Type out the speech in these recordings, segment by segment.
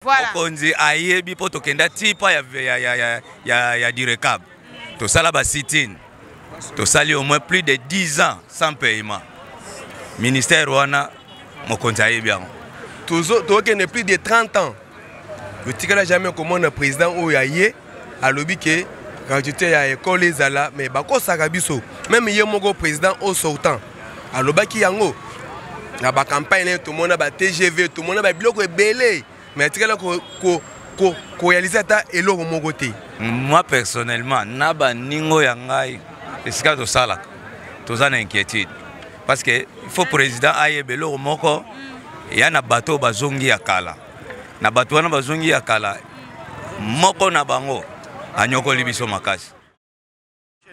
Voilà. Okonzi ayebi po tokenda tipa ya direcab. To sala ba sit-in. To sali au moins plus de 10 ans sans paiement. Ministère wana mokonzi ayebi yango. Tokende plus de 30 ans. Le tika jamais comment le président oyaye a lobby que gratuité ya école ezala mais bako sakabiso même yé moko président au sortant a lobaki yango na ba campagne tout le monde ba TGV tout le monde ba biloko ebele mais tika la ko réaliser ta eloko moko te. Moi personnellement naba ningo yangai esika to sala to za na inquiétude parce que il faut président aye beloko moko ya na bateau bazongi ya kala na bateau wana bazongi ya kala moko na bango anyokoli biso makasi.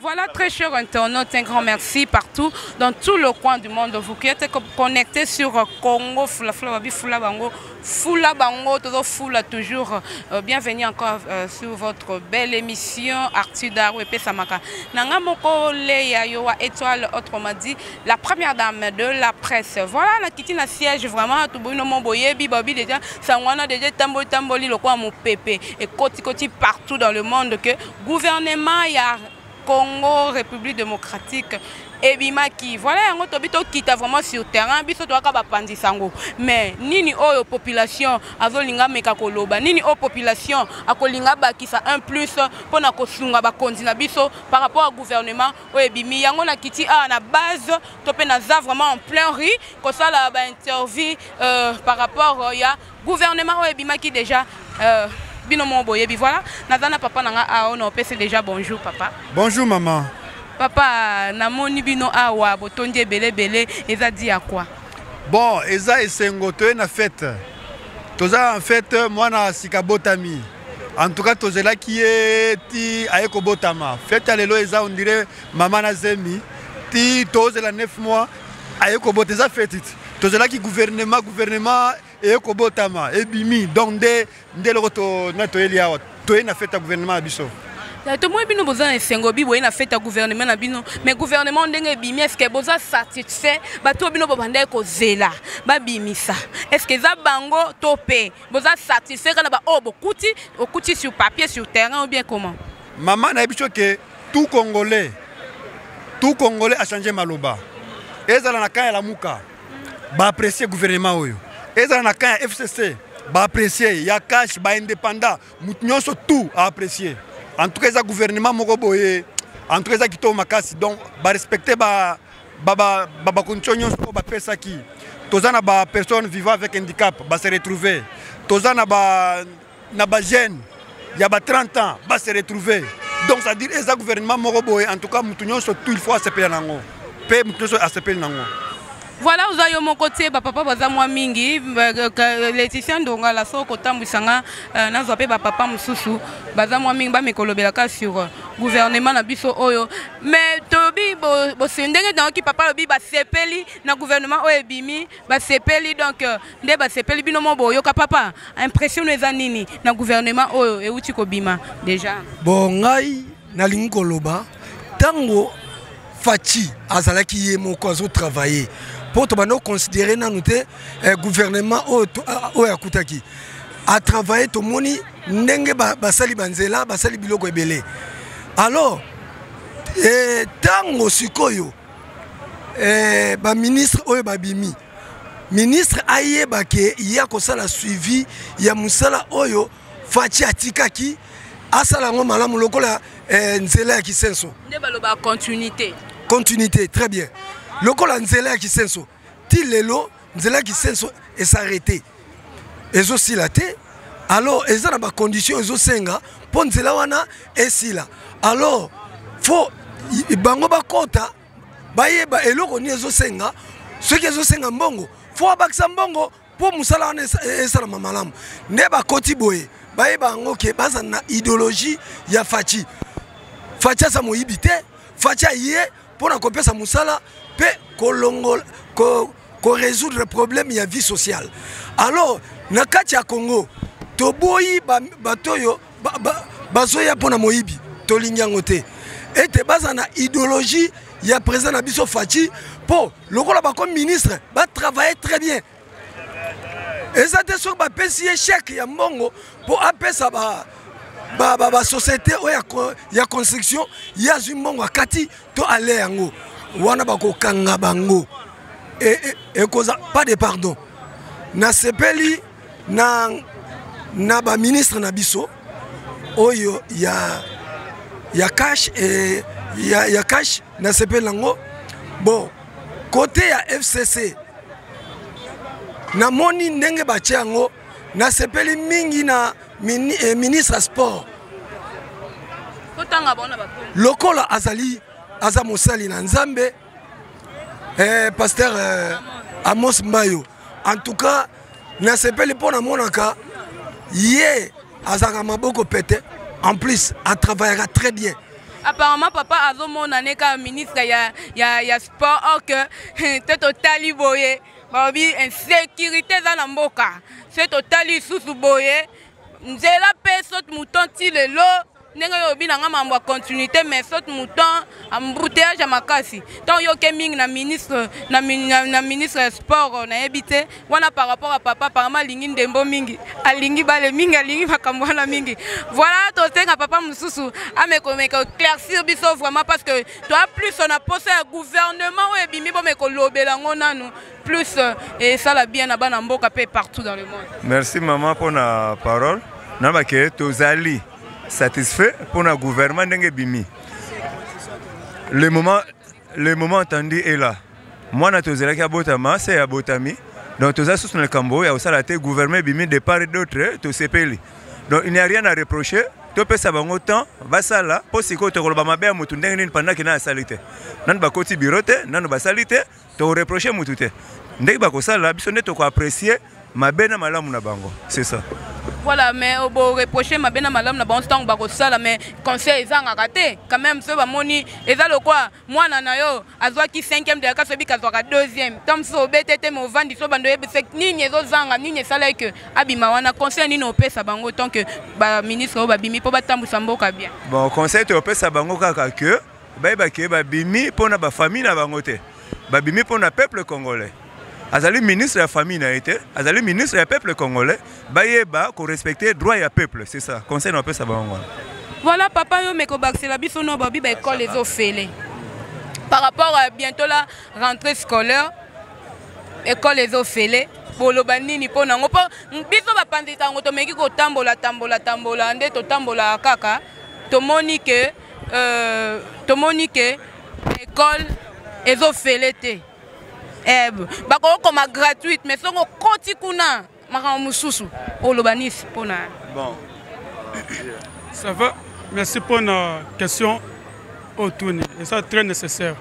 Voilà, très chers internautes, un grand merci partout, dans tout le coin du monde. Vous qui êtes connectés sur Congo, toujours. Bienvenue encore sur votre belle émission Artida Wepe Samaka. Nangamoko Leya Yowa Étoile, autrement dit, la première dame de la presse. Voilà, la kitine siège vraiment, tout bon, mon boye, bibabi déjà, sangwana déjà, tamboli, le coin mon pépé, et koti partout dans le monde que gouvernement y a Congo, République démocratique, et Bimaki. Voilà, on a quitté vraiment sur le terrain, mais nini o population, azolinga meka koloba, nini o population, akolinga baki sa un plus pour na kosunga ba kontina biso par rapport au gouvernement, o ebimi yango na kiti a na base, topé na za vraiment en plein riz, ko ça la ba interview par rapport ya gouvernement o ebimaki déjà Binomo boyebi voilà nazana papa nanga aona opese déjà bonjour papa. Bonjour maman. Papa namoni bino awa botonje belé eza di à quoi? Bon, eza esengo to na fête. Toza en fait moi na sikabotami. En tout cas tozela qui est ti ayeko botama. Fête alelo eza on dirait maman na zemi ti tozela 9 mois ayeko boteza fête. Tozela qui gouvernement et Kobotama et Bimi donc de l'auto natoeli awa to na fête gouvernement abiso. To moi bino boza esengo bi boye na fête gouvernement na bino mais gouvernement ndenge bimi est-ce que boza satisfait bato bino bobanda ko zela ba bimisa est-ce que za bango topé boza satisfait kana ba okuti sur papier sur terrain ou bien comment? Maman na biso que tout congolais a changé maloba. Ezala na kaya la muka ba apprécier gouvernement oyo. Ezala na kaya FCC ba apprécier ya cash ba indépendant mutunyoso tout à apprécier. En tout cas ça gouvernement moko boye en tout cas ça kito makasi donc ba respecter ba conditions ba pesa ki tozana ba personnes vivant avec handicap ba se retrouver tozana ba jeune ya ba 30 ans ba se retrouver donc ça dire ça gouvernement moko boye en tout cas mutunyoso tout il faut accepter nango pe mutunyoso accepter nango. Voilà, vous avez mon côté, papa baza moi mingi, Laetitia Ndonga la so kota musanga na zope papa mususu, baza moi mingi ba mekolobelaka sur gouvernement na biso oyo. Mais tobi bo sendenge dans ki papa lobi ba sepeli na gouvernement oyo bimi, ba sepeli donc nde ba sepeli bino mo boyo ka papa, impression eza nini na gouvernement oyo e uti ko bima déjà. Bon ngai na lingi koloba tango Fachi azalaki ye moko azo travailler. Pour considérer le gouvernement au Yakutaki a travaillé tout le monde n'enge basali banzela basali biloko ebele. Alors tango sikoyo ba ministre oyo babimi ministre aye bake ya kosala suivi ya musala oyo Fachi atikaki asala ngo malamu lokola nzela ya kisenso nde baloba continuité très bien. Lokola nzela ki senso ti lelo nzela ki senso et s'arrêter ezo silate alors eza na ba condition ezo senga po nzela wana esila alors faut bango bakota bayeba eloko ni ezo senga ce qui ezo senga mbongo faut abakisa mbongo po musala wana esala malamu nde bakoti boye bayeba ngo ke baza na idéologie ya Fachi sa moyibite Fachi ye pour na kopesa musala pe ko résoudre le problème ya vie sociale. Alors na kati ya Congo to boyi batoyo bazoya pona moyibi to linyango te ete baza na idéologie ya président na biso Fachi po lokola ba comme ministre ba travailler très bien eza te soki bapesi ye chèque ya mbongo mpo apesa société ya construction ye azwi mbongo akati to ale yango wana bakokanga bango ekoza pas de pardon nasepeli na baministre na biso oyo ya cash ya cash nasepeli yango bon côté ya FCC namoni ndenge batie yango nasepeli mingi na ministre ya sport lokola aza mosali na nzambe pasteur Amos Mbayo en tout cas nasepeli mpo namonaka ye azaka maboko pete en plus atravaillera très bien. Apparemment papa azomona neka ministre ya sport que totali boye babi insécurité za na mboka c'est totali susu boye nzela pe saute mouton ti lelo ndenge yo binanga mambo ya continuité mais saute mouton embouteillage makasi tant yo ke mingi na ministre na ministre sport na ebité wana par rapport à papa apparemment lingi ndembo mingi alingi bale mingi alingi makambo na mingi voilà to tenga papa mususu ameko éclaircir biso vraiment parce que toi plus on a posé un gouvernement ou ebimi bo meko lobela ngonanu plus et ça la bien na bana mboka pe partout dans le monde. Merci maman pour la parole. Naba ke tozali satisfait pour le gouvernement ndenge bimi. Le moment attendu est là. Moi na tozela ki abotama c'est abotami. Donc toza sous le cambo ya osala te gouvernement bimi de part et d'autre to sepeli. Donc il n'y a rien à reprocher. To pesa bango temps basala po siko to koloba mabe mutu ndenge nini pendant que na salite. Nan ba koti birote, nan ba salite to reprocher mutu te. Ndenge ba ko sala biso ne to ko apprécier mabe na malamu na bango. C'est ça. Voilà, mais au beau reprocher ma bena madame na bon temps bako sala mais conseil ezanga raté quand même ce ba moni ezalo quoi moi na yo azwa ki 5e de la kaso bi kazwa 2e tom so betete mo vandi so bando yebe sek nini ezo zanga nini sala que abima wana conseil nini opesa bango tant que ba ministre ba bimi po batambusa mboka bien. Bon conseil te opesa bango kaka que ba ke ba bimi pona ba famille na bango te ba bimi pona peuple congolais. Azali ministre de la famille n'a été, Azali ministre du peuple congolais, Bayeba pour respecter droit et peuple, c'est ça. Conseil n'a pas ça. Voilà papa yo meko baxela biso no babi ba école les ofele. Par rapport à bientôt la rentrée scolaire, école les ofele, boloba nini pona ngo po biso ba pandita ngo to meki ko tambola nde to tambola kaka to moni que école les ofele te. Bako comme gratuite mais songo koti kuna maka mususu olobanis pona. Bon. Ça va. Merci pour la question autour et ça très nécessaire.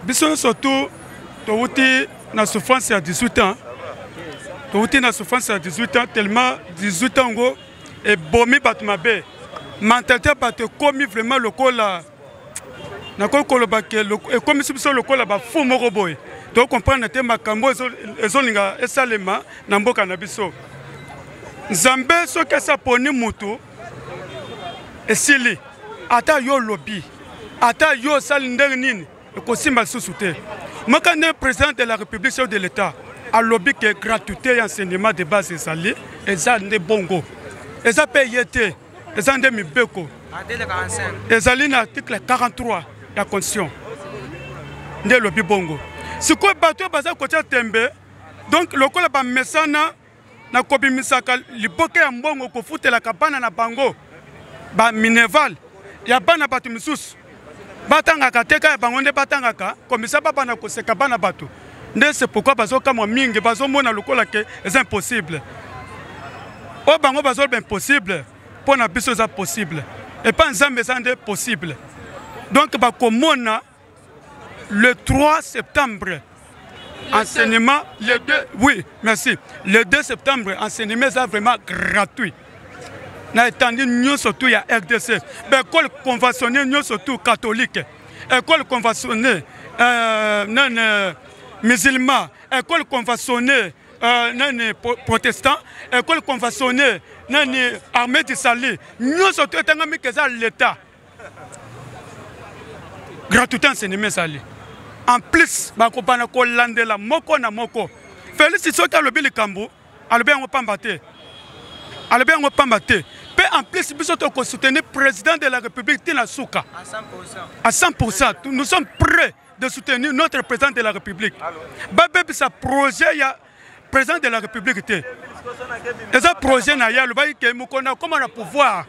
Bison surtout to wuti na souffrance à 18 ans. To wuti na souffrance à 18 ans tellement 18 ans go et bomi batmabe. Mentalité bat commis vraiment le cola. Na ko koloba ke et comme si le cola ba fou moko boy. Donc comprendre que makambo ezolinga esalema na mboka na biso. Nzambe soki asaponi mutu esili ata yo lobby ata yo sali ndenge nini ekosimba lisusu te. Maka ne président de la République chef de l'État a lobby que gratuité et enseignement de base ezali eza nde bongo. Eza payé te eza nde mibeko. Ezali na article 43 la Constitution. Nde lobby bongo. Si quoi bateau baza kotia tembe donc lokola ba mesana na kobimisaka liboke ya mbongo ko futela kabana na bango ba mineval ya bana batu misusu batanga kateka ya bango nde batanga ka komisa baba na koseka bana batu nde c'est pourquoi bazo kama mingi bazo mona lokola ke c'est impossible o bango bazo ben possible pour na biso za possible et pas nzambe za nde possible donc ba komona le 3 septembre, enseignement, le 2, oui, merci. Le 2 septembre, enseignement est vraiment gratuit. N'a étendu nous surtout il y a RDC, école conventionnelle nous surtout catholique, école conventionnelle musulman, école conventionnelle protestant, école conventionnelle armée du salut, nous surtout étant l'État. Gratuité enseignement sali. En plus, bakopana ko landela moko na moko. Félix Soka lobi likambo, alobi yango pamba te. Alobi yango pamba te. Pe en plus biso to ko soutenir président de la République Tina Souka. À 100%. Nous sommes prêts de soutenir notre président de la République. Babé sa projet ya président de la République te. Et ça projet na ya le bail que mukona comment on a pouvoir.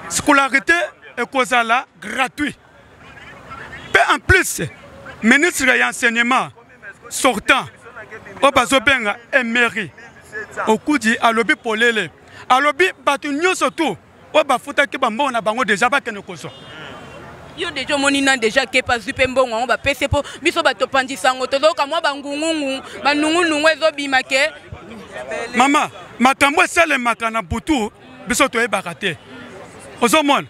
Scolarité et kozala gratuit. Pe en plus ministre de l'enseignement sortant au bazobenga emery au kudi alobi polele alobi batu nyoso tout o bafuta ke bambona bango déjà bakene koso yo déjà monina déjà ke pas super mbongo on ba pese po biso bato pandisango to ka mwa bangungungu banungunungu ezobima ke mama makambo esale makana butu biso to ebaka te ozomona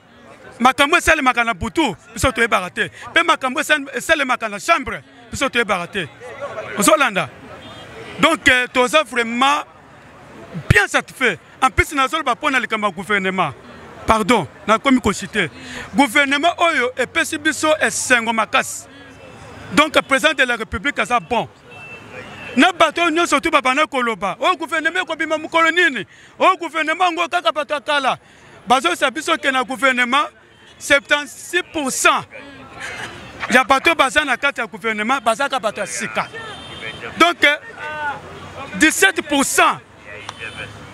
makambo esale makana butu biso to ebaka te pe makambo esale makana chambre biso to ebaka te ozolanda donc to ça vraiment bien satisfait en plus na zolo ba pona le kama gouvernement pardon na komi ko citer gouvernement oyo epesi biso esengo makasi donc président de la République asa bon na bato nyo surtout babana koloba o gouvernement ko bima mukolo nini o gouvernement ngo kaka bato akala bazo sa biso ke na gouvernement 76% ya bato bazana kati ya gouvernement bazaka bato sika donc 17%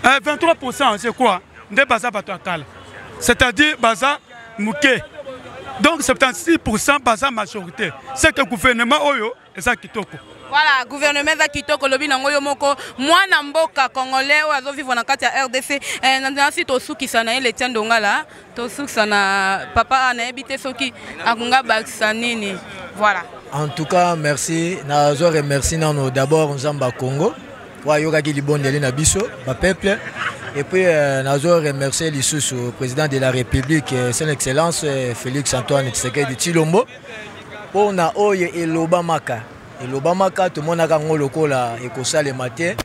23% c'est quoi de baza bato akala c'est-à-dire baza muke donc 76% baza majorité c'est que le gouvernement oyo eza kitoko. Voilà, gouvernement za kitoko lobi nango yo moko mwana mboka congolais oyo azo vivre na kati ya RDC nanasi to suki sana ele tiando ngala to suki sana papa na ebité soki akunga bakisa nini. Voilà. En tout cas, merci. Nazo remercie nano d'abord Nzamba Congo. Wa yoga ki libondeli na biso ba peuple. Et puis nazo remercier le président de la République son excellence Félix Antoine Tshisekedi Tshilombo pour na oye elobamaka. Elobamaka to monaka ngolokola ekosale matin.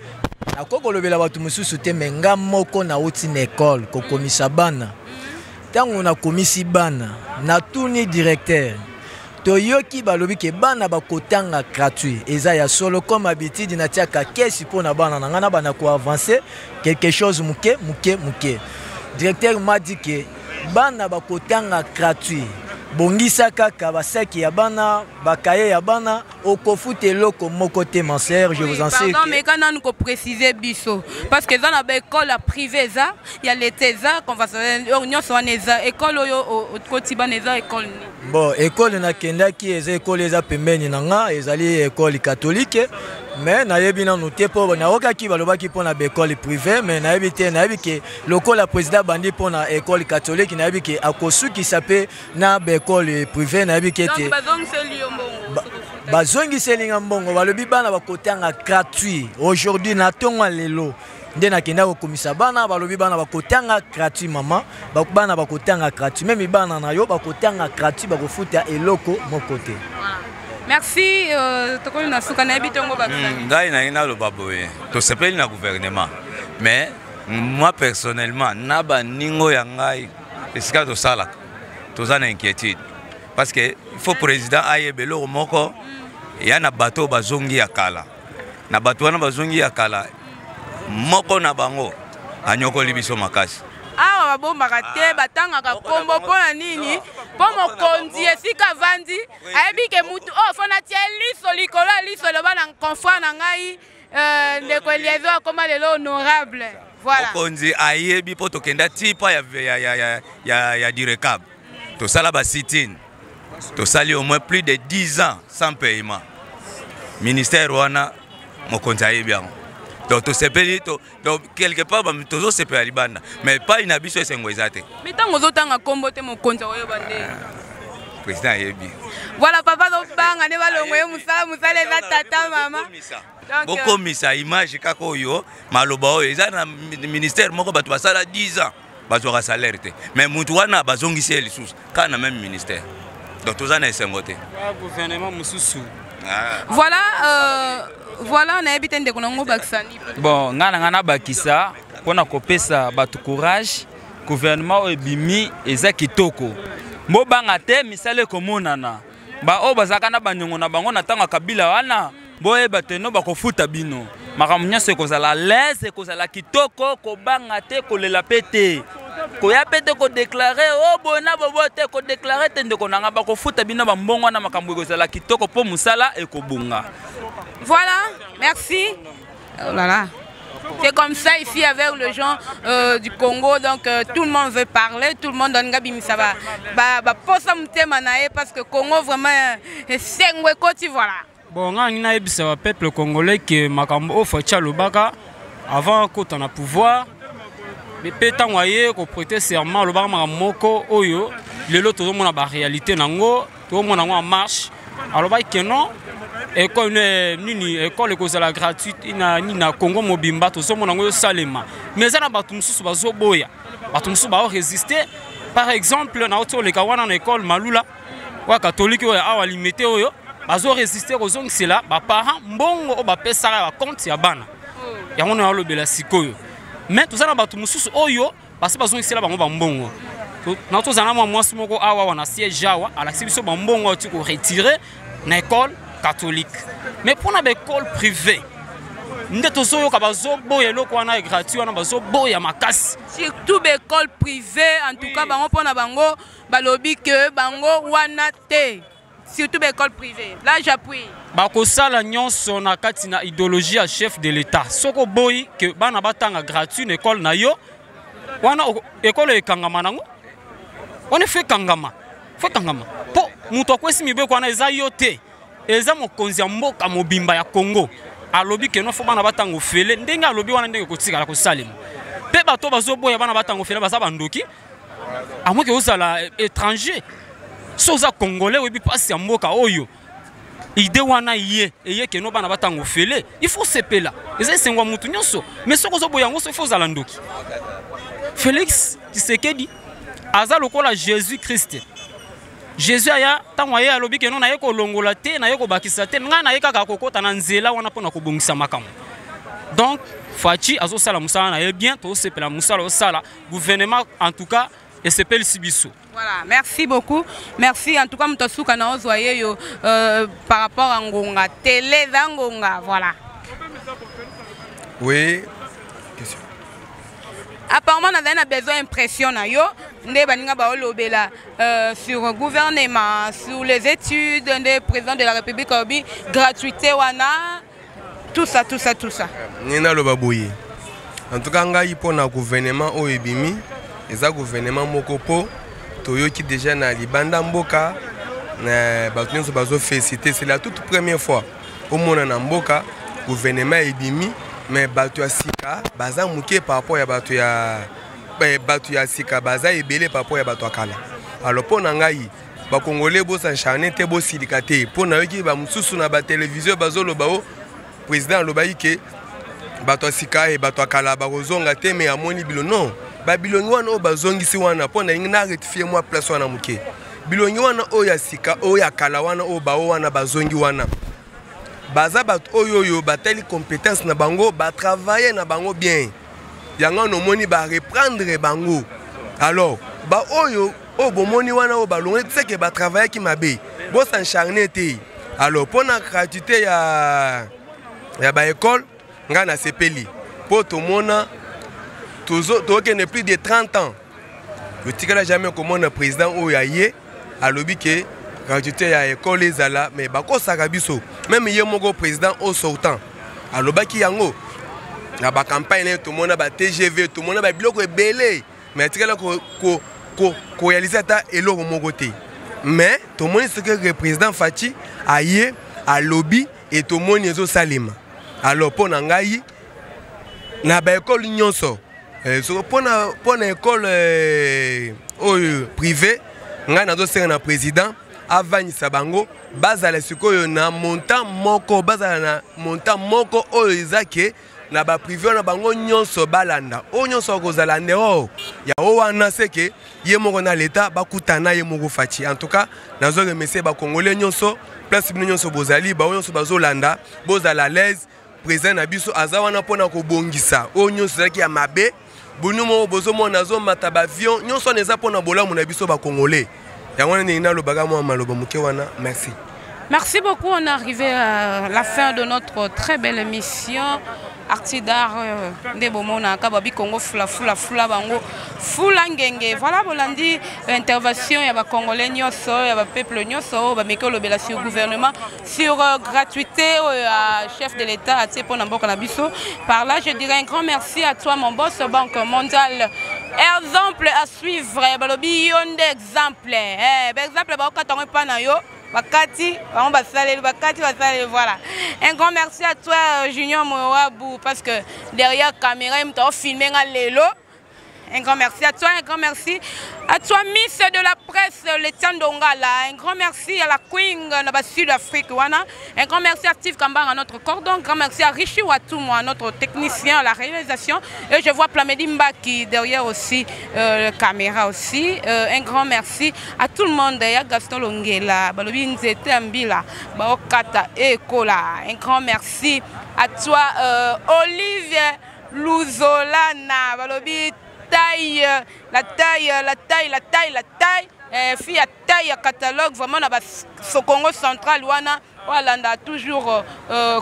Akoko lobela batu mususu te menga moko na uti na école ko komisa bana. Tango na komisi bana na tuni directeur toyoki balobi ke bana bakotanga gratuit eza ya solo comme habitude na tiaka kesi pona bana na ngana bana ko avancer quelque chose muke. Directeur m'a dit que bana bakotanga gratuit bongisa kaka basaki ya bana bakaye ya bana okofute loko moko te ma sœur je vous en sais. Pardon mais quand nous ko préciser biso parce que dans la école privée ça il y a l'été ça qu'on va on so neza école oyo kotiba neza école. Bon école na kenda ki eza école eza pembeni nanga ezali école catholique mais na yebi na noté po na okaki balobaki pona école privée mais na yebi te na yebi ke lokola président bandi pona école catholique na yebi ke akosuki sape na école privée na yebi ke te bazongi selinga mbongo balobi bana bakotanga gratuit aujourd'hui na tongo lelo nde na kenda ko komisa bana balobi bana bakotanga gratuit mama bana bakotanga gratuit même bana na yo bakotanga gratuit bakofuta eloko mokote. Merci tokoli na suka na bitongo bakisa. Ngai na ina lo baboye to sepeli na gouvernement mais moi personnellement na ba ningo ya ngai esika to sala to za na inquiétude parce que il faut président ayebelo moko ya na bato bazongi ya kala na bato wana bazongi ya kala moko na bango anyokoli biso makasi awa babombaka te batangaka kombo mpona nini mpo mokonzi esika vandi ayebi ke mutu oyo fona tie liso likolo ya liso eloba na confrère na ngai ndeko Eliezo akoma lelo honorable. Voilà. Mokonzi ayebi mpo tokenda tipa ya direcab tosala basitine tosali au moins plus de 10 ans sans paiement ministère wana mokonzi ayebi yango. Donc tout ce pays, donc quelque part, tout ce pays libanda, mais pas une habitude c'est ngwezate. Mais tant que vous avez combattu mon compte, président Yebi. Voilà papa donc banga ne va l'ongwe musala les tata maman. Beaucoup misa image kako yo maloba oyo eza na ministère moko batu basala 10 ans bazora salaire te. Mais mutu wana bazongisi elisusu kana même ministère. Donc tout ça na esengote. Gouvernement mususu. Voilà, on a habité de Kongo Baksani. Bon, ngana bakisa, pona kopesa batu courage, gouvernement ebimi eza kitoko. Mo banga te misale komonana. Ba o bazaka na banyongo na bango na tanga kabila wana, boyeba te no bakofuta bino makambo nyonso ekozala lese ekozala kitoko kobanga te kolela pe te koya pe te kodeklare o bona bobo te kodeklare te ndeko nanga bakofuta bino bambongo wana makambo ekozala kitoko mpo mosala ekobunga. Voilà, merci. Oh là là. C'est comme ça ici avec le gens du Congo, donc tout le monde veut parler, tout le monde donne Gabi ça va. Parce que Congo vraiment c'est un côté voilà. Bon, on a un peuple congolais qui makambo facha lobaka avant qu'on ait pouvoir. Mais pétant voyé qu'on prêtait serment le bar moko oyo les autres tout le monde a réalité nango tout le monde en marche. Alors bah que non. École école ekozala gratuite ina na Congo mobimba to somo nango salema mais ça na batu mususu bazoboya batu mususu ba résister par exemple na oto le kawana na école malula wa catholique wa awa limité oyo bazo résister kozong cela ba parents mbongo o ba pesa ba compte ya bana yango na lobela sikoyo mais tout ça na batu mususu oyo basi bazong cela bango ba mbongo na oto zana mwasi moko awa wana siège awa ala sibiso ba mbongo tu ko retirer na école catholique. Mais pour une école privée, nous avons gratuit, surtout l'école privée, en tout cas, surtout l'école privée. Là, j'appuie. Bakosala nyonso na kati na idéologie à chef de l'État. Soko boy que bana batanga gratuit une école na yo, wana école e kangama nango. On fait kangama. Fait kangama. Po muto kwesi mibe kwa na eza yote. Eza mokonzi ya mboka mobimba ya Congo alobi ke no fo bana batango fele ndenge alobi wana ndenge kotika la kosalema pe bato bazoboya bana batango fele baza bandoki amwe ke osala étranger soza congolais webi pasi ya mboka oyo ide wana eye ke no bana batango fele il faut sepela eza sengwa mutu nyonso mais soko zoboya ngo so faut zala ndoki Félix Tshisekedi aza lokola Jésus Christ. Jésus aya tango ye alobi ke no na ye ko longola te na ye ko bakisa te nga na ye kaka kokota na nzela wana pona ko bongisa makambo. Donc Fachi azo sala musala na ye bien to sepela musala o sala gouvernement en tout cas et sepel sibiso. Voilà, merci beaucoup. Merci en tout cas mtosuka na ozoye yo par rapport à Ngonga télé d'Angonga voilà. Oui. Question. Apparemment, on a besoin d'impression sur le gouvernement, sur les études, des présidents de la République, gratuité, tout ça. Nina Lobaboye. En tout cas, il y a un gouvernement au Ebimi, et un gouvernement Mokopo, qui déjà na Libanda Mboka, c'est la toute première fois au monde en Mboka, gouvernement Ebimi. Mais batu ya sika baza muke par rapport ya batu ya sika baza ebele par rapport ya batu akala. Alors pour nangai ba congolais bo s'encharner te bo silikate pour na yoki ba mususu na ba télévision bazolo bao président lobayi ke batu sika e batu akala ba kozonga te mais amoni bilo non ba bilongi wana o bazongisi wana pour na ngina rectifier moi place wana muke bilongi wana o ya sika o ya kala wana o bao wana bazongi wana baza bat oyoyo bateli compétence na bango ba travailler na bango bien yango no moni ba reprendre bango alors ba oyo o bomoni wana o balongé c'est que ba travailler ki mabe bo s'encharner te alors pona gratuité ya ba école nga na sepeli po to mona to ke ne plus de 30 ans le tikala jamais comme un président o ya ye alobi ke gratuité ya école ezala mais bako sakabiso même ye moko président au sortant alobaki yango na ba campagne tout monde ba TGV tout monde ba biloko ebele mais tikala ko réaliser ta eloko moko te mais tout monde ce que le président Fachi aye à lobby et tout monde ezo salima alors pour ngai na ba école nyonso so pour na école privée nga na do ser na président avant Sabango, bazala sikoyo na montant moko oyo ezake na ba privé na bango nyonso balanda o nyonso kozala ndero ya o wana seke ye moko na l'état bakutana ye moko Fachi en tout cas nazo remercier ba congolais nyonso place bino nyonso bozali ba nyonso bazolanda bozala l'aise président na biso azawana pona ko bongisa o nyonso zaki ya mabe bunu mo bozomo nazo mata ba avion nyonso neza pona bolamu na biso ba congolais. Merci. Merci beaucoup, on est arrivé à la fin de notre très belle émission. Artidar de Bomona, Kababi Congo, Fula Bango, Fulangenge. Voilà, Bolandi, intervention, il y a des Congolais, il y a des peuples, il y a des gouvernement sur gratuité au chef de l'État, par là, je dirais un grand merci à toi, mon boss, Banque mondiale. Exemple à suivre, Balobi, yon d'exemple. Exemple, Bakati, voilà. Un grand merci à toi, Junior Moabou, parce que derrière la caméra, il m'a filmé à l'élo. Un grand merci à toi, Miss de la presse, Letian Dongala. Un grand merci à la Queen de Sud-Afrique. Un grand merci à Steve Kambang à notre cordon. Un grand merci à Rishi Watoum, à notre technicien à la réalisation. Et je vois Plamedi Mbaki derrière aussi, la caméra aussi. Un grand merci à tout le monde. Il y a Gaston Longela, Balobi Nzete Ambila, Baokata Ekola. Un grand merci à toi, Olivier Luzolana, Balobi. La taille, fille à taille catalogue, vraiment, ce Congo central, Voilà, toujours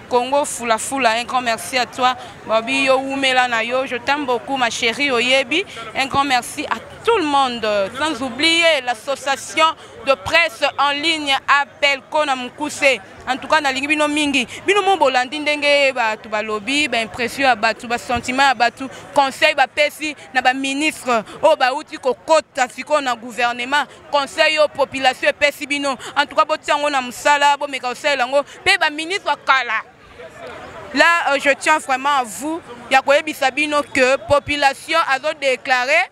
Congo Fula. Un grand merci à toi, Babi Youmela Nayo. Je t'aime beaucoup, ma chérie Oyebi. Un grand merci à tout le monde, sans oublier l'association de presse en ligne Appel Kona Mukuse. En tout cas, na lingi bino mingi. Bino mo bolandi ndenge ba tu ba lobby, ba impression ba tu ba sentiment ba tu conseil ba pesi na ba ministre o ba uti kokota siko na gouvernement, conseil aux population pesi bino. En tout cas, bo tiango na musala, bo meka conseil lango, pe ba ministre kala. Là, je tiens vraiment à vous, ya koyebisa bino que population a déclaré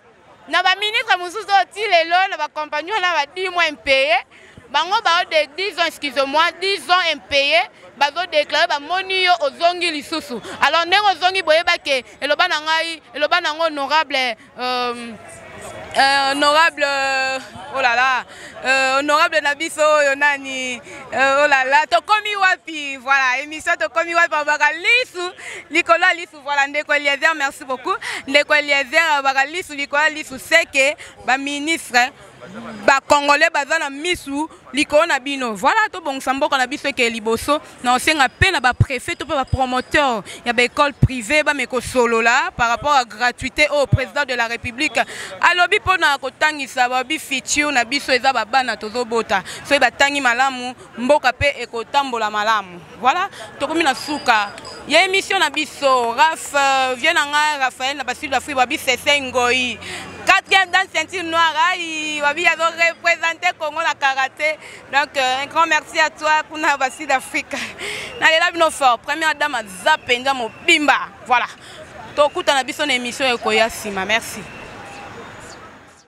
na ba ministre mususu oti lelo na ba compagnon na ba 10 mois impayé. Bango ba de 10 ans, excusez-moi, 10 ans impayés, bazo déclaré ba moni yo ozongi lisusu. Alors ndenge ozongi boyeba ke eloba nango honorable honorable oh là là honorable Nabiso Yonani oh là là tokomi wapi, voilà, émission tokomi wapi baka lisu likola lisu, voilà. Ndeko Eliezer, merci beaucoup. Ndeko Eliezer baka lisu likola lisu, c'est que ba ministre ba Congolais bazana misu likolo na bino, voilà. To bon samboka na biso ke liboso na osenga pe na ba préfet to pe ba promoteur ya ba école privée ba meko solo là par rapport à gratuité au président de la République alobi pona kotangisa ba bi fitiu na biso eza ba bana tozobota so ba tangi malamu mboka pe ekotambola malamu, voilà. Tokomi na suka ya émission na biso Raf vient nga Raphaël na basil d'Afrique ba bi sese ngoi 4e dans ceinture noire, il va représenter Congo la karaté. Donc un grand merci à toi, Kuna Bassi d'Afrique. N'allez là bien fort. Première dame à Zapenda Mobimba. Voilà. Tokuta na biso na émission Ekoya Sima. Merci.